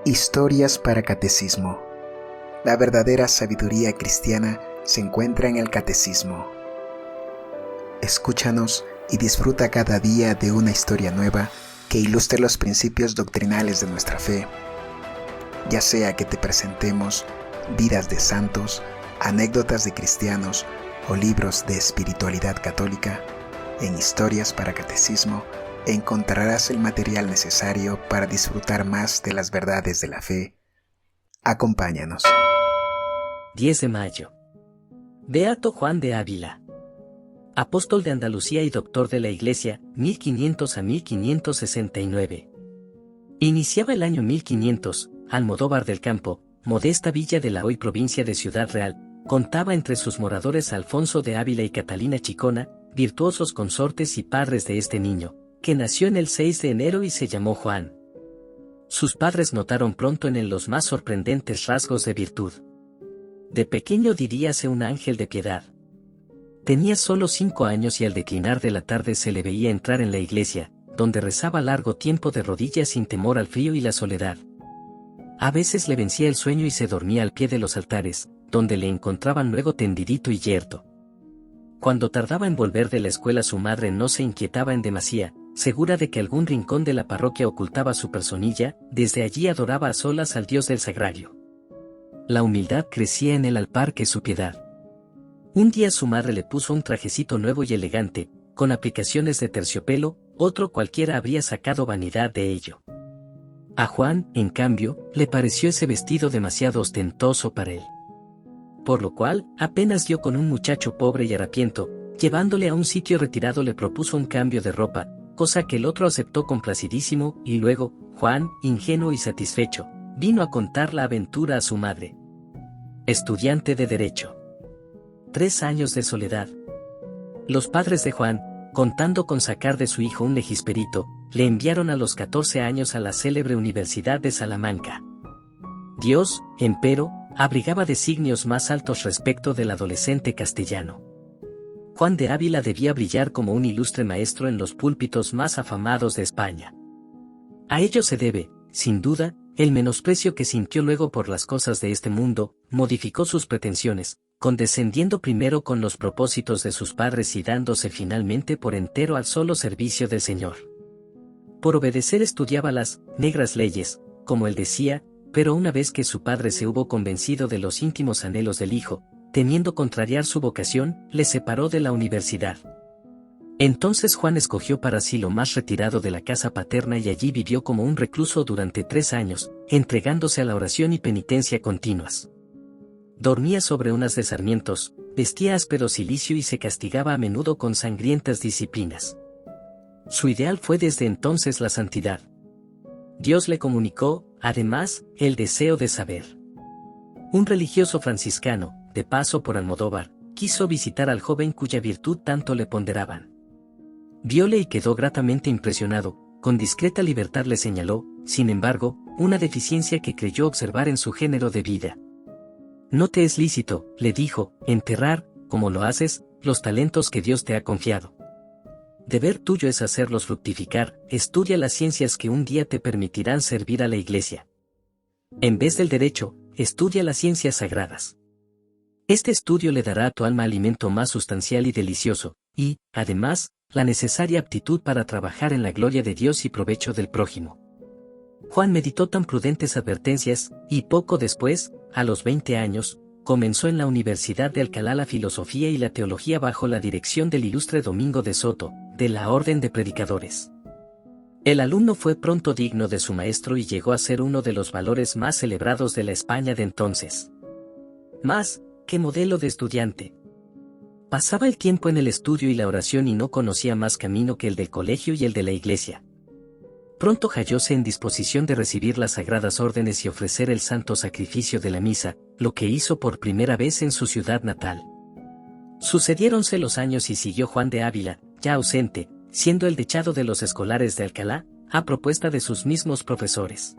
Historias para Catecismo. La verdadera sabiduría cristiana se encuentra en el Catecismo. Escúchanos y disfruta cada día de una historia nueva que ilustre los principios doctrinales de nuestra fe. Ya sea que te presentemos vidas de santos, anécdotas de cristianos o libros de espiritualidad católica, en Historias para Catecismo encontrarás el material necesario para disfrutar más de las verdades de la fe. Acompáñanos. 10 de mayo. Beato Juan de Ávila. Apóstol de Andalucía y doctor de la Iglesia, 1500 a 1569. Iniciaba el año 1500, Almodóvar del Campo, modesta villa de la hoy provincia de Ciudad Real, contaba entre sus moradores a Alfonso de Ávila y Catalina Chicona, virtuosos consortes y padres de este niño, que nació en el 6 de enero y se llamó Juan. Sus padres notaron pronto en él los más sorprendentes rasgos de virtud. De pequeño diríase un ángel de piedad. Tenía solo 5 años y al declinar de la tarde se le veía entrar en la iglesia, donde rezaba largo tiempo de rodillas sin temor al frío y la soledad. A veces le vencía el sueño y se dormía al pie de los altares, donde le encontraban luego tendidito y yerto. Cuando tardaba en volver de la escuela su madre no se inquietaba en demasía, segura de que algún rincón de la parroquia ocultaba su personilla, desde allí adoraba a solas al Dios del Sagrario. La humildad crecía en él al par que su piedad. Un día su madre le puso un trajecito nuevo y elegante, con aplicaciones de terciopelo, otro cualquiera habría sacado vanidad de ello. A Juan, en cambio, le pareció ese vestido demasiado ostentoso para él. Por lo cual, apenas dio con un muchacho pobre y harapiento, llevándole a un sitio retirado le propuso un cambio de ropa, cosa que el otro aceptó complacidísimo, y luego, Juan, ingenuo y satisfecho, vino a contar la aventura a su madre. Estudiante de Derecho. 3 años de soledad. Los padres de Juan, contando con sacar de su hijo un legisperito, le enviaron a los 14 años a la célebre Universidad de Salamanca. Dios, empero, abrigaba designios más altos respecto del adolescente castellano. Juan de Ávila debía brillar como un ilustre maestro en los púlpitos más afamados de España. A ello se debe, sin duda, el menosprecio que sintió luego por las cosas de este mundo, modificó sus pretensiones, condescendiendo primero con los propósitos de sus padres y dándose finalmente por entero al solo servicio del Señor. Por obedecer estudiaba las negras leyes, como él decía, pero una vez que su padre se hubo convencido de los íntimos anhelos del hijo, temiendo contrariar su vocación, le separó de la universidad. Entonces Juan escogió para sí lo más retirado de la casa paterna y allí vivió como un recluso durante 3 años, entregándose a la oración y penitencia continuas. Dormía sobre unas de sarmientos, vestía áspero cilicio y se castigaba a menudo con sangrientas disciplinas. Su ideal fue desde entonces la santidad. Dios le comunicó, además, el deseo de saber. Un religioso franciscano, de paso por Almodóvar, quiso visitar al joven cuya virtud tanto le ponderaban. Viole y quedó gratamente impresionado, con discreta libertad le señaló, sin embargo, una deficiencia que creyó observar en su género de vida. No te es lícito, le dijo, enterrar, como lo haces, los talentos que Dios te ha confiado. Deber tuyo es hacerlos fructificar, estudia las ciencias que un día te permitirán servir a la Iglesia. En vez del derecho, estudia las ciencias sagradas. Este estudio le dará a tu alma alimento más sustancial y delicioso, y, además, la necesaria aptitud para trabajar en la gloria de Dios y provecho del prójimo. Juan meditó tan prudentes advertencias, y poco después, a los 20 años, comenzó en la Universidad de Alcalá la filosofía y la teología bajo la dirección del ilustre Domingo de Soto, de la Orden de Predicadores. El alumno fue pronto digno de su maestro y llegó a ser uno de los valores más celebrados de la España de entonces. Más, que modelo de estudiante. Pasaba el tiempo en el estudio y la oración y no conocía más camino que el del colegio y el de la iglesia. Pronto hallóse en disposición de recibir las sagradas órdenes y ofrecer el santo sacrificio de la misa, lo que hizo por primera vez en su ciudad natal. Sucediéronse los años y siguió Juan de Ávila, ya ausente, siendo el dechado de los escolares de Alcalá, a propuesta de sus mismos profesores.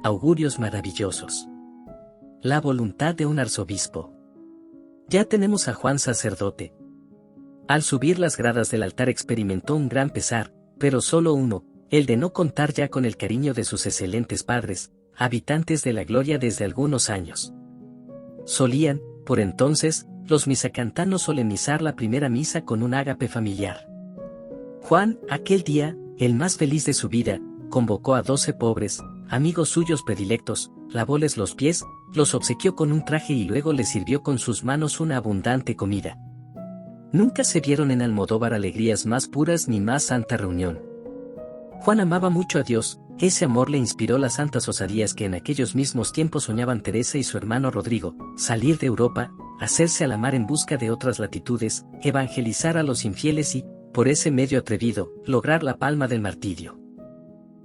Augurios maravillosos. La voluntad de un arzobispo. Ya tenemos a Juan sacerdote. Al subir las gradas del altar experimentó un gran pesar, pero solo uno, el de no contar ya con el cariño de sus excelentes padres, habitantes de la gloria desde algunos años. Solían, por entonces, los misacantanos solemnizar la primera misa con un ágape familiar. Juan, aquel día, el más feliz de su vida, convocó a 12 pobres, amigos suyos predilectos, lavóles los pies, los obsequió con un traje y luego les sirvió con sus manos una abundante comida. Nunca se vieron en Almodóvar alegrías más puras ni más santa reunión. Juan amaba mucho a Dios, ese amor le inspiró las santas osadías que en aquellos mismos tiempos soñaban Teresa y su hermano Rodrigo, salir de Europa, hacerse a la mar en busca de otras latitudes, evangelizar a los infieles y, por ese medio atrevido, lograr la palma del martirio.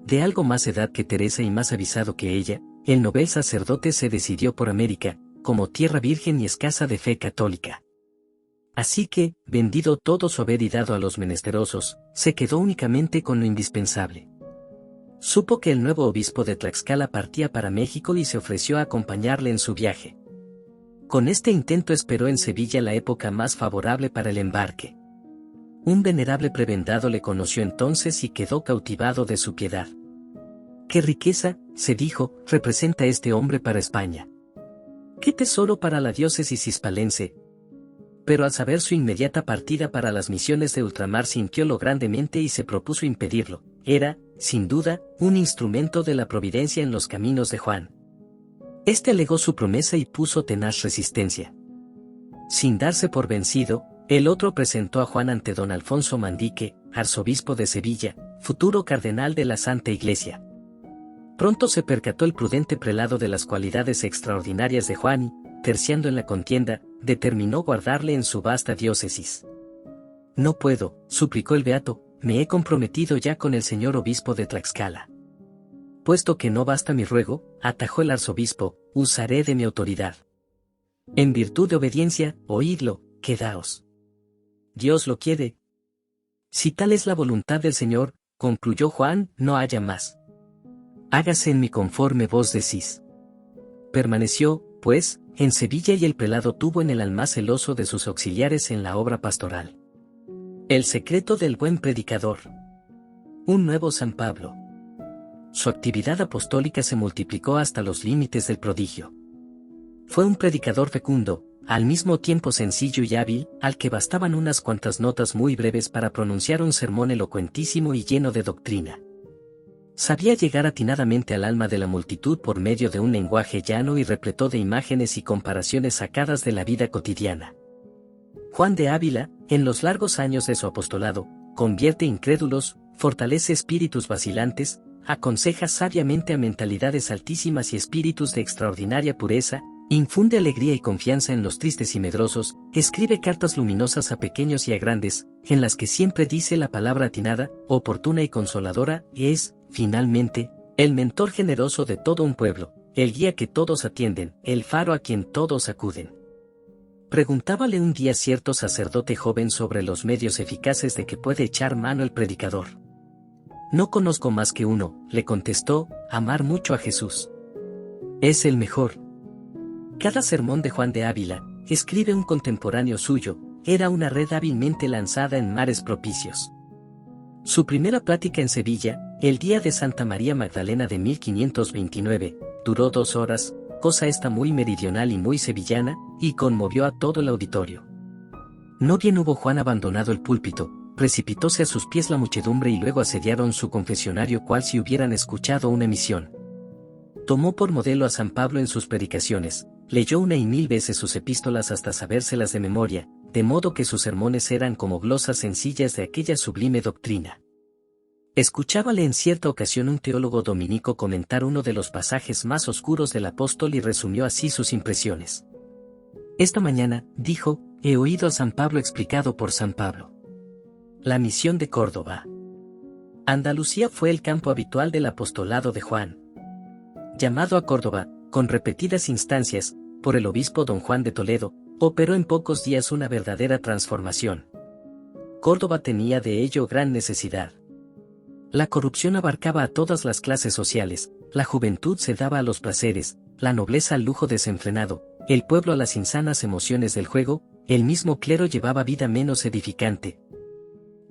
De algo más edad que Teresa y más avisado que ella, el novel sacerdote se decidió por América, como tierra virgen y escasa de fe católica. Así que, vendido todo su haber y dado a los menesterosos, se quedó únicamente con lo indispensable. Supo que el nuevo obispo de Tlaxcala partía para México y se ofreció a acompañarle en su viaje. Con este intento esperó en Sevilla la época más favorable para el embarque. Un venerable prebendado le conoció entonces y quedó cautivado de su piedad. «¡Qué riqueza!», se dijo, «representa este hombre para España! ¡Qué tesoro para la diócesis hispalense!». Pero al saber su inmediata partida para las misiones de ultramar sintiólo grandemente y se propuso impedirlo. Era, sin duda, un instrumento de la providencia en los caminos de Juan. Este alegó su promesa y puso tenaz resistencia. Sin darse por vencido, el otro presentó a Juan ante don Alfonso Mandique, arzobispo de Sevilla, futuro cardenal de la Santa Iglesia. Pronto se percató el prudente prelado de las cualidades extraordinarias de Juan y, terciando en la contienda, determinó guardarle en su vasta diócesis. «No puedo», suplicó el beato, «me he comprometido ya con el señor obispo de Tlaxcala». «Puesto que no basta mi ruego», atajó el arzobispo, «usaré de mi autoridad. En virtud de obediencia, oídlo, quedaos. Dios lo quiere». «Si tal es la voluntad del Señor», concluyó Juan, «no haya más. Hágase en mí conforme vos decís». Permaneció, pues, en Sevilla y el prelado tuvo en él al más celoso de sus auxiliares en la obra pastoral. El secreto del buen predicador. Un nuevo San Pablo. Su actividad apostólica se multiplicó hasta los límites del prodigio. Fue un predicador fecundo, al mismo tiempo sencillo y hábil, al que bastaban unas cuantas notas muy breves para pronunciar un sermón elocuentísimo y lleno de doctrina. Sabía llegar atinadamente al alma de la multitud por medio de un lenguaje llano y repleto de imágenes y comparaciones sacadas de la vida cotidiana. Juan de Ávila, en los largos años de su apostolado, convierte incrédulos, fortalece espíritus vacilantes, aconseja sabiamente a mentalidades altísimas y espíritus de extraordinaria pureza, infunde alegría y confianza en los tristes y medrosos, escribe cartas luminosas a pequeños y a grandes, en las que siempre dice la palabra atinada, oportuna y consoladora, y es, finalmente, el mentor generoso de todo un pueblo, el guía que todos atienden, el faro a quien todos acuden. Preguntábale un día cierto sacerdote joven sobre los medios eficaces de que puede echar mano el predicador. «No conozco más que uno», le contestó, «amar mucho a Jesús. Es el mejor». Cada sermón de Juan de Ávila, escribe un contemporáneo suyo, era una red hábilmente lanzada en mares propicios. Su primera plática en Sevilla, el día de Santa María Magdalena de 1529, duró 2 horas, cosa esta muy meridional y muy sevillana, y conmovió a todo el auditorio. No bien hubo Juan abandonado el púlpito, precipitóse a sus pies la muchedumbre y luego asediaron su confesionario cual si hubieran escuchado una misión. Tomó por modelo a San Pablo en sus predicaciones, leyó 1 y 1000 veces sus epístolas hasta sabérselas de memoria, de modo que sus sermones eran como glosas sencillas de aquella sublime doctrina. Escuchábale en cierta ocasión un teólogo dominico comentar uno de los pasajes más oscuros del apóstol y resumió así sus impresiones. «Esta mañana», dijo, «he oído a San Pablo explicado por San Pablo. La misión de Córdoba. Andalucía fue el campo habitual del apostolado de Juan. Llamado a Córdoba, con repetidas instancias, por el obispo don Juan de Toledo, operó en pocos días una verdadera transformación. Córdoba tenía de ello gran necesidad. La corrupción abarcaba a todas las clases sociales, la juventud se daba a los placeres, la nobleza al lujo desenfrenado, el pueblo a las insanas emociones del juego, el mismo clero llevaba vida menos edificante.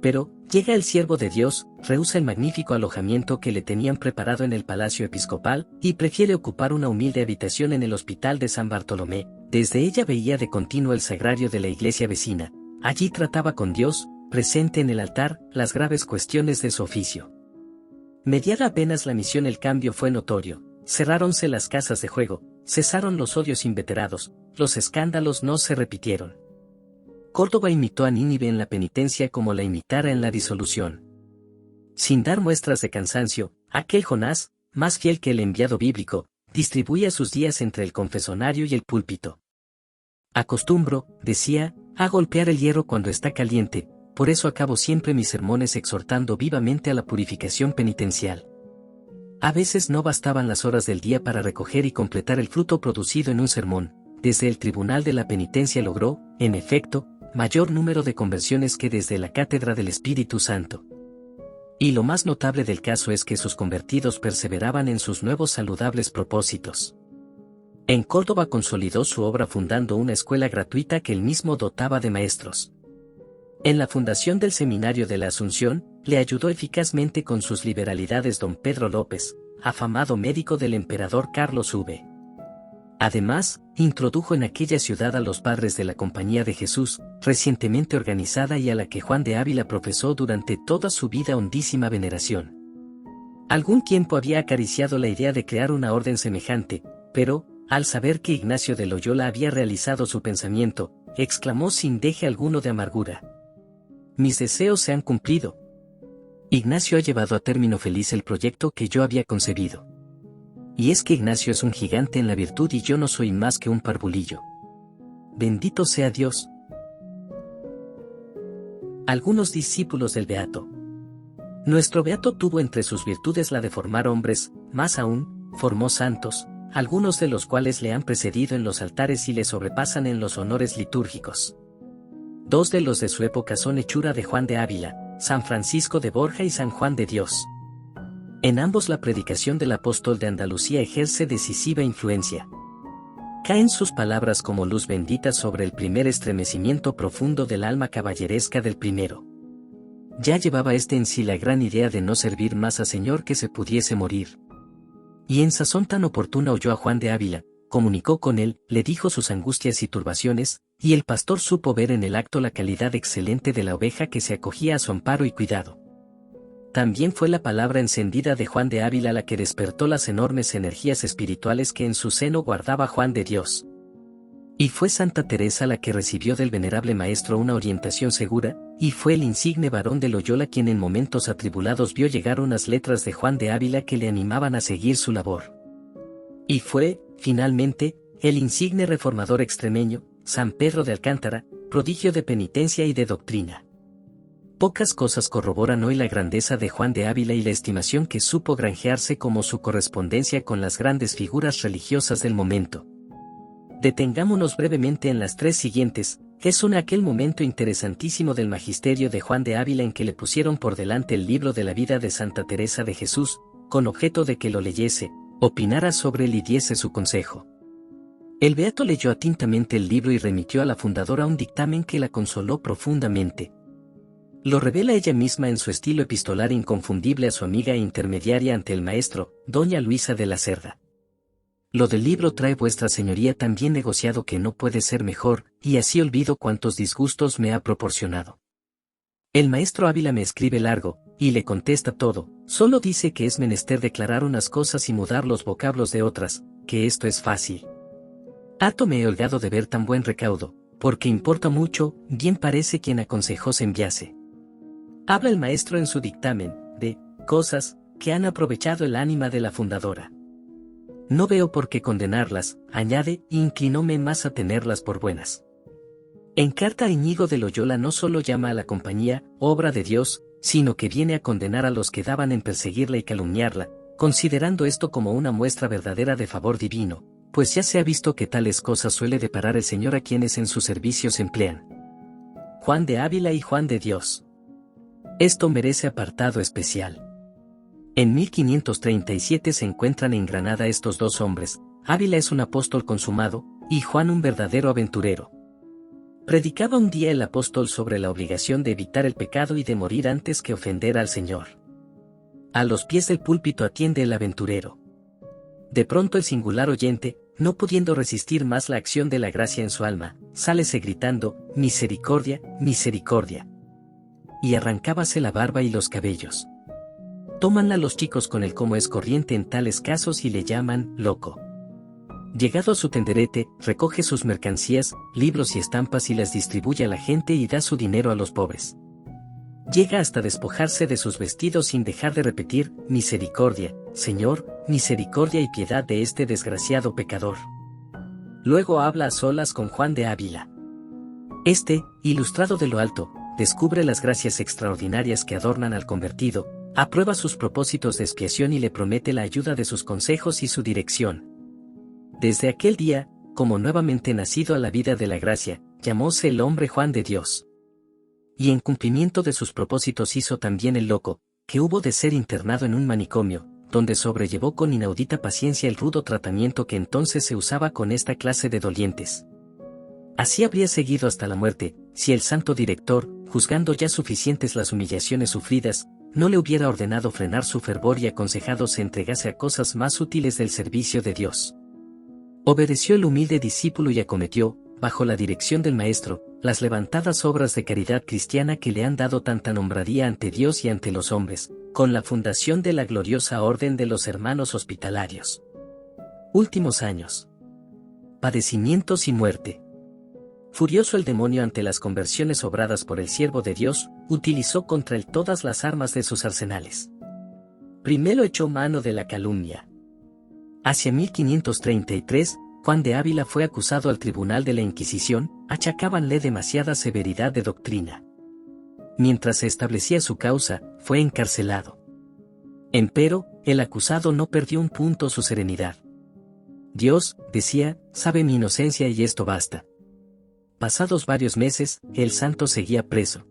Pero, llega el siervo de Dios, rehúsa el magnífico alojamiento que le tenían preparado en el palacio episcopal, y prefiere ocupar una humilde habitación en el hospital de San Bartolomé. Desde ella veía de continuo el sagrario de la iglesia vecina. Allí trataba con Dios, presente en el altar, las graves cuestiones de su oficio. Mediada apenas la misión, el cambio fue notorio. Cerráronse las casas de juego, cesaron los odios inveterados, los escándalos no se repitieron. Córdoba imitó a Nínive en la penitencia como la imitara en la disolución. Sin dar muestras de cansancio, aquel Jonás, más fiel que el enviado bíblico, distribuía sus días entre el confesonario y el púlpito. Acostumbro, decía, a golpear el hierro cuando está caliente, por eso acabo siempre mis sermones exhortando vivamente a la purificación penitencial. A veces no bastaban las horas del día para recoger y completar el fruto producido en un sermón. Desde el tribunal de la penitencia logró, en efecto, mayor número de conversiones que desde la cátedra del Espíritu Santo. Y lo más notable del caso es que sus convertidos perseveraban en sus nuevos saludables propósitos. En Córdoba consolidó su obra fundando una escuela gratuita que él mismo dotaba de maestros. En la fundación del Seminario de la Asunción, le ayudó eficazmente con sus liberalidades don Pedro López, afamado médico del emperador Carlos V. Además, introdujo en aquella ciudad a los padres de la Compañía de Jesús, recientemente organizada y a la que Juan de Ávila profesó durante toda su vida hondísima veneración. Algún tiempo había acariciado la idea de crear una orden semejante, pero, al saber que Ignacio de Loyola había realizado su pensamiento, exclamó sin deje alguno de amargura: «Mis deseos se han cumplido. Ignacio ha llevado a término feliz el proyecto que yo había concebido. Y es que Ignacio es un gigante en la virtud y yo no soy más que un parvulillo. Bendito sea Dios». Algunos discípulos del Beato. Nuestro Beato tuvo entre sus virtudes la de formar hombres, más aún, formó santos, algunos de los cuales le han precedido en los altares y le sobrepasan en los honores litúrgicos. Dos de los de su época son hechura de Juan de Ávila, San Francisco de Borja y San Juan de Dios. En ambos la predicación del apóstol de Andalucía ejerce decisiva influencia. Caen sus palabras como luz bendita sobre el primer estremecimiento profundo del alma caballeresca del primero. Ya llevaba en sí la gran idea de no servir más a Señor que se pudiese morir. Y en sazón tan oportuna oyó a Juan de Ávila, comunicó con él, le dijo sus angustias y turbaciones, y el pastor supo ver en el acto la calidad excelente de la oveja que se acogía a su amparo y cuidado. También fue la palabra encendida de Juan de Ávila la que despertó las enormes energías espirituales que en su seno guardaba Juan de Dios. Y fue Santa Teresa la que recibió del venerable maestro una orientación segura, y fue el insigne varón de Loyola quien en momentos atribulados vio llegar unas letras de Juan de Ávila que le animaban a seguir su labor. Y fue, finalmente, el insigne reformador extremeño, San Pedro de Alcántara, prodigio de penitencia y de doctrina. Pocas cosas corroboran hoy la grandeza de Juan de Ávila y la estimación que supo granjearse como su correspondencia con las grandes figuras religiosas del momento. Detengámonos brevemente en las tres siguientes, que son aquel momento interesantísimo del magisterio de Juan de Ávila en que le pusieron por delante el libro de la vida de Santa Teresa de Jesús, con objeto de que lo leyese, opinara sobre él y diese su consejo. El beato leyó atentamente el libro y remitió a la fundadora un dictamen que la consoló profundamente. Lo revela ella misma en su estilo epistolar inconfundible a su amiga e intermediaria ante el maestro, doña Luisa de la Cerda. Lo del libro trae vuestra señoría tan bien negociado que no puede ser mejor, y así olvido cuántos disgustos me ha proporcionado. El maestro Ávila me escribe largo, y le contesta todo, solo dice que es menester declarar unas cosas y mudar los vocablos de otras, que esto es fácil. Harto me he holgado de ver tan buen recaudo, porque importa mucho, bien parece quien aconsejó se enviase. Habla el maestro en su dictamen, de cosas que han aprovechado el ánima de la fundadora. No veo por qué condenarlas, añade, e inclinóme más a tenerlas por buenas. En carta a Íñigo de Loyola no solo llama a la compañía, obra de Dios, sino que viene a condenar a los que daban en perseguirla y calumniarla, considerando esto como una muestra verdadera de favor divino, pues ya se ha visto que tales cosas suele deparar el Señor a quienes en sus servicios emplean. Juan de Ávila y Juan de Dios. Esto merece apartado especial. En 1537 se encuentran en Granada estos dos hombres, Ávila es un apóstol consumado, y Juan un verdadero aventurero. Predicaba un día el apóstol sobre la obligación de evitar el pecado y de morir antes que ofender al Señor. A los pies del púlpito atiende el aventurero. De pronto el singular oyente, no pudiendo resistir más la acción de la gracia en su alma, sálese gritando, «Misericordia, misericordia». Y arrancábase la barba y los cabellos. Tómanla los chicos con él como es corriente en tales casos y le llaman «loco». Llegado a su tenderete, recoge sus mercancías, libros y estampas y las distribuye a la gente y da su dinero a los pobres. Llega hasta despojarse de sus vestidos sin dejar de repetir, «Misericordia, Señor, misericordia y piedad de este desgraciado pecador». Luego habla a solas con Juan de Ávila. Este, ilustrado de lo alto, descubre las gracias extraordinarias que adornan al convertido, aprueba sus propósitos de expiación y le promete la ayuda de sus consejos y su dirección. Desde aquel día, como nuevamente nacido a la vida de la gracia, llamóse el hombre Juan de Dios. Y en cumplimiento de sus propósitos hizo también el loco, que hubo de ser internado en un manicomio, donde sobrellevó con inaudita paciencia el rudo tratamiento que entonces se usaba con esta clase de dolientes. Así habría seguido hasta la muerte, si el santo director, juzgando ya suficientes las humillaciones sufridas, no le hubiera ordenado frenar su fervor y aconsejado se entregase a cosas más útiles del servicio de Dios. Obedeció el humilde discípulo y acometió, bajo la dirección del maestro, las levantadas obras de caridad cristiana que le han dado tanta nombradía ante Dios y ante los hombres, con la fundación de la gloriosa Orden de los Hermanos Hospitalarios. Últimos años. Padecimientos y muerte. Furioso el demonio ante las conversiones obradas por el siervo de Dios, utilizó contra él todas las armas de sus arsenales. Primero echó mano de la calumnia. Hacia 1533, Juan de Ávila fue acusado al tribunal de la Inquisición, achacábanle demasiada severidad de doctrina. Mientras se establecía su causa, fue encarcelado. Empero, el acusado no perdió un punto su serenidad. Dios, decía, sabe mi inocencia y esto basta. Pasados varios meses, el santo seguía preso.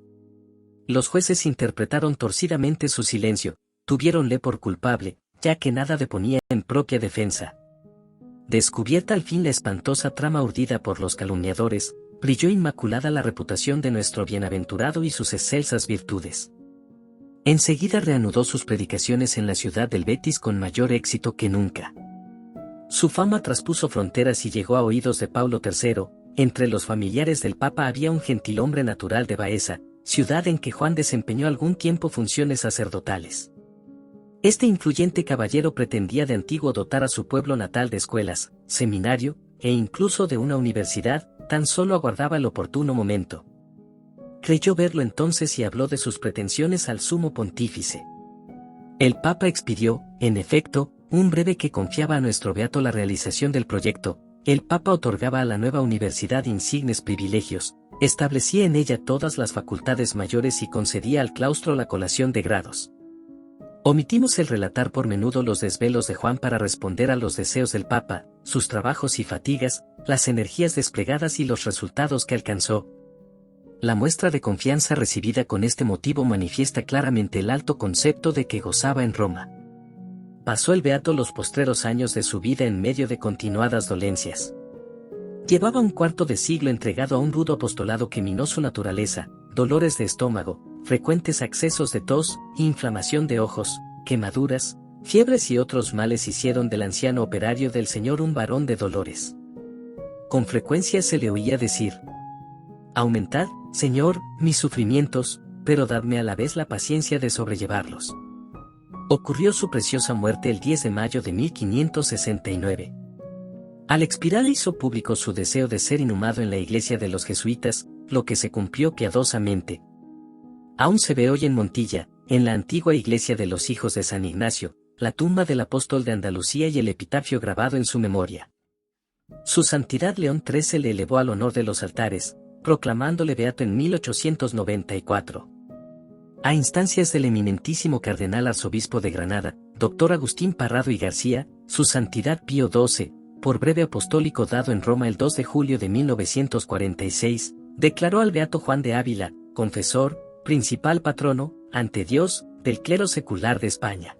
Los jueces interpretaron torcidamente su silencio, tuviéronle por culpable, ya que nada deponía en propia defensa. Descubierta al fin la espantosa trama urdida por los calumniadores, brilló inmaculada la reputación de nuestro bienaventurado y sus excelsas virtudes. Enseguida reanudó sus predicaciones en la ciudad del Betis con mayor éxito que nunca. Su fama traspuso fronteras y llegó a oídos de Pablo III. Entre los familiares del Papa había un gentilhombre natural de Baeza, ciudad en que Juan desempeñó algún tiempo funciones sacerdotales. Este influyente caballero pretendía de antiguo dotar a su pueblo natal de escuelas, seminario, e incluso de una universidad, tan solo aguardaba el oportuno momento. Creyó verlo entonces y habló de sus pretensiones al sumo pontífice. El Papa expidió, en efecto, un breve que confiaba a nuestro beato la realización del proyecto. El Papa otorgaba a la nueva universidad insignes privilegios, establecía en ella todas las facultades mayores y concedía al claustro la colación de grados. Omitimos el relatar por menudo los desvelos de Juan para responder a los deseos del Papa, sus trabajos y fatigas, las energías desplegadas y los resultados que alcanzó. La muestra de confianza recibida con este motivo manifiesta claramente el alto concepto de que gozaba en Roma. Pasó el beato los postreros años de su vida en medio de continuadas dolencias. Llevaba un cuarto de siglo entregado a un rudo apostolado que minó su naturaleza, dolores de estómago, frecuentes accesos de tos, inflamación de ojos, quemaduras, fiebres y otros males hicieron del anciano operario del Señor un varón de dolores. Con frecuencia se le oía decir: «Aumentad, Señor, mis sufrimientos, pero dadme a la vez la paciencia de sobrellevarlos». Ocurrió su preciosa muerte el 10 de mayo de 1569. Al expirar hizo público su deseo de ser inhumado en la iglesia de los jesuitas, lo que se cumplió piadosamente. Aún se ve hoy en Montilla, en la antigua iglesia de los hijos de San Ignacio, la tumba del apóstol de Andalucía y el epitafio grabado en su memoria. Su santidad León XIII le elevó al honor de los altares, proclamándole beato en 1894. A instancias del eminentísimo cardenal arzobispo de Granada, Dr. Agustín Parrado y García, su santidad Pío XII, por breve apostólico dado en Roma el 2 de julio de 1946, declaró al beato Juan de Ávila, confesor, principal patrono, ante Dios, del clero secular de España.